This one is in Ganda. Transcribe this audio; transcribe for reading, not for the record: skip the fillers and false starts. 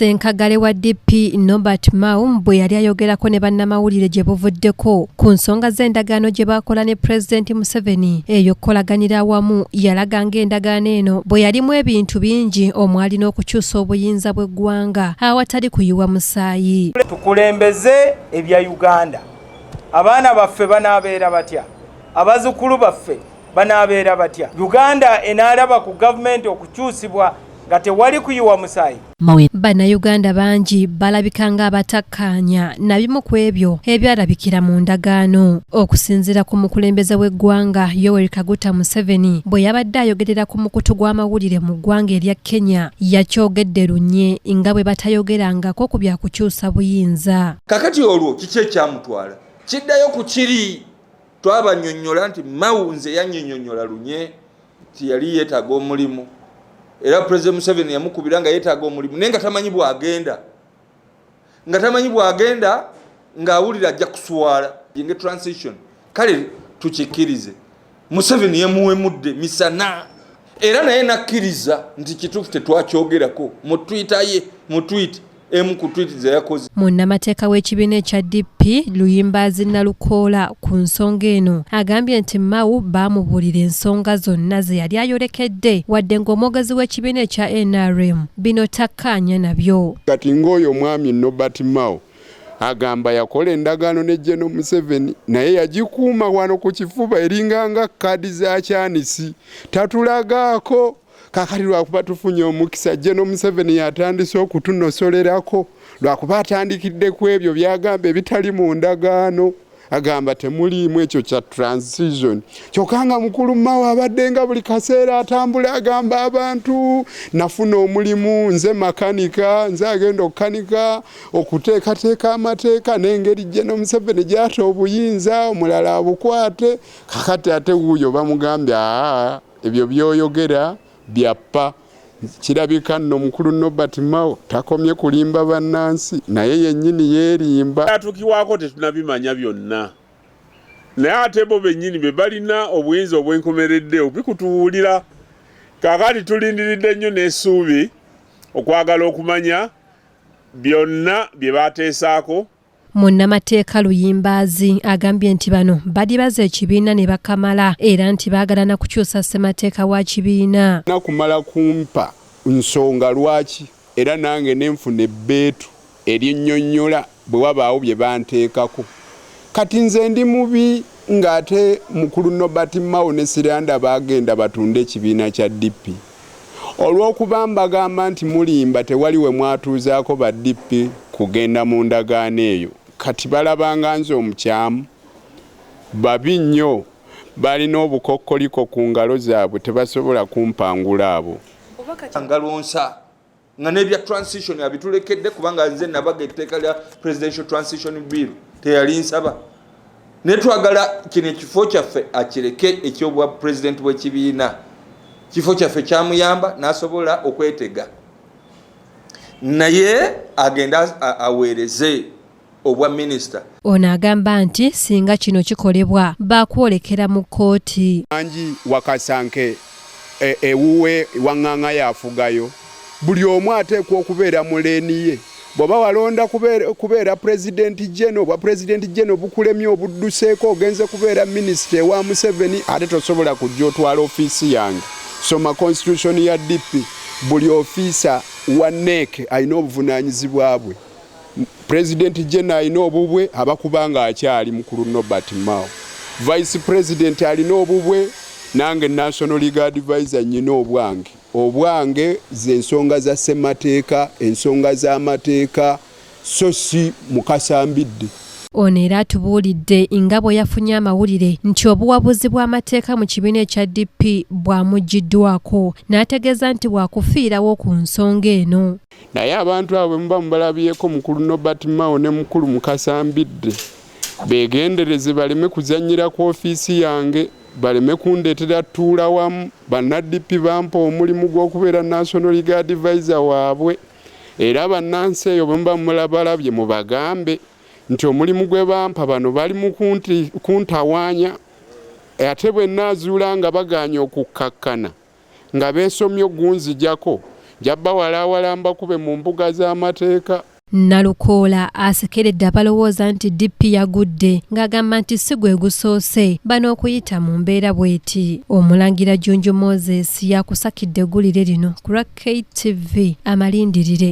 Ssenkagale wa DP Nobert bwe yali ayogerako ne bannamawulire gye buvuddeko ku nsonga z'endagano gye bakola ne pulezidenti Museveni eyo kolaganira awamu yalaga ng'endagano eno bwe yalimu ebintu bingi omwali n'okukyusa obuyinza bw'eggwanga awatali kuyiwa musaayi. Tukulembeze ebya Uganda, abaana baffe banaabeera batya, abazzukulu baffe banaabeera batya. Uganda enaalaba ku gavumenti okukyusibwa nga tewali kuyiwa musaayi. Bannayuganda bangi balabika ng'abatakkaanya na bimu ku ebyo ebyalabikira mu ndagaano. Okusinziira ku mukulembeze w'eggwanga Yoweri Museveni bwe yabadde ayogerera ku mukutu gw'amawulire mu ggwanga erya Kenya yakyogedde lunye nga bwe batayogerangako ku byakukyusa buyinza. Kakati olwo kiki ekyamutwala kiddayo ku kiri twabannyonnyola nti Mawunze yannyonnyola lunye nti yali yeetaaga omulimu. Era President Museveni yamukubira nga yeetaaga omulimu naye nga tamanyi bwagenda nga awulira ajja kuswala yenge transition. Kale tukikkirize Museveni yemuwemudde misana era naye nakkiriza nti kitufu tetwakyogerako mu Twitter ye mu tweet emu ku tweet ze yakoze. Munnamateeka w'ekibiina ekya DP Luyimbazi Nalukoola ku nsonga eno agambye nti bamuburira ensonga zonna ze yali ayolekedde wadde ng'omwogezi w'ekibiina ekya NRM bino takkaanya nabyo. Kati ng'oyo omwami Nobert agamba yakola endagano ne Gen. Museveni naye yagikuuma wano ku kifuba eringanga kadi za kyanisi tatulagaako. Kakati lwakuba tufunye omukisa Gen. Museveni yatandise okutunosolerako lwakuba atandikidde ku ebyo byagamba ebitali mu ndagaano agamba temuliimu ekyo kya transition. Kyokka nga mukulu Mao abadde nga buli kaseera atambula agamba abantu nafuna omulimu nze makanika nze agenda okukanika okuteekateeka amateeka n'engeri Gen. Museveni gy'ata obuyinza omulala abukwate. Kakati ate wuuyo bamugambye ebyo byoyogera byappa. Kirabika nno mukulu Nobert takomye kulimba bannansi naye yennyini yeerimba. Atukiwaako tetunabimanya byonna naye ate bo bennyini be balina obuyinza obwenkomeredde obikutuwulira. Kakati tulindiridde nnyo n'essuubi okwagala okumanya byonna bye baateesaako. Munnamateeka Luyimbazi agambye nti bano badibaza ekibiina ne bakamala era nti baagala na kukyusa ssemateeka wa kibiina. Nakumala kumpa nsonga lwaki era nange nenfuna ebbeetu erinnyonnyola bwe wabaawo bye banteekako. Kati nze ndi mubi ng'ate mukulu Nobert ne Siranda baagenda batunde ekibiina kya DP. Olw'okuba mbagamba nti mulimba tewali we mwatuuzaako ba DP kugenda mu ndagaano eyo. Kati balabanga nze omukyamu babi nnyo balina obukokkoliko ku ngalo zaabwe tebasobola kumpangula abo. Ngalonsa nga n'ebya transition abitulekedde kubanga nze nabaga etteeka lya presidential transition bill teyali nsaba. Ne twagala kino ekifo kyaffe akireke ekyobwa president w'ekibiina. Kifo kyaffe kyamuyamba n'asobola okwetega. Naye agenda aweereze obwa minisita. Ono agamba nti singa kino kikolebwa baakwolekera mu kkooti. Anji wakasanke ewuwe waŋŋaŋa yafugayo buli omu ateekwa okubeera muleeni ye. Bw'oba walonda kubeera pulezidenti Jeno obwa pulezidenti Jeno bukulemye obudduseeko ogenze kubeera minisita ewa Museveni ate tosobola kujja otwala ofiisi yange. Soma constitution ya DP buli ofiisa wa NEC alina obuvunaanyizibwa bwe. President Jena alina obubwe abakubanga akyali mukulu Nobert Vice President alina obubwe nange National Legal Advisor nyina obwange ze ensonga za ssemateeka ensonga z'amateeka so si mukasambidde. Ono era atubuulidde nga bwe yafunye amawulire nti obuwabuzi bw'amateeka mu kibiina ekya DP bwamuggiddwako n'ategeeza nti bwakufiirawo ku nsonga eno. Naye abantu abo muba mubalabyeko mukulu Nobert ne mukulu mukasambidde beegendereze baleme kuzannyira ku ofiisi yange baleme kundeetera tuula wamu. Banna-DP bampa omulimu gw'okubeera National Legal Advisor waabwe era bannansi eyo bwe muba mulabalabye mubagambe nti omulimu gwe bampa bano bali mu kuntawaanya ate bwe naazuula nga baganya okukkakkana nga beesomye ogunzijako jabba walawalamba kube mu mbuga z'amateeka. Nalukoola asekeredde abalowooza nti DP yagudde ng'agamba nti si gwe gusoose bano okuyita mu mbeera bw'eti. Omulangira Junju Moses yakusakidde eggulire lino ku lwa KTV. Amalindirire.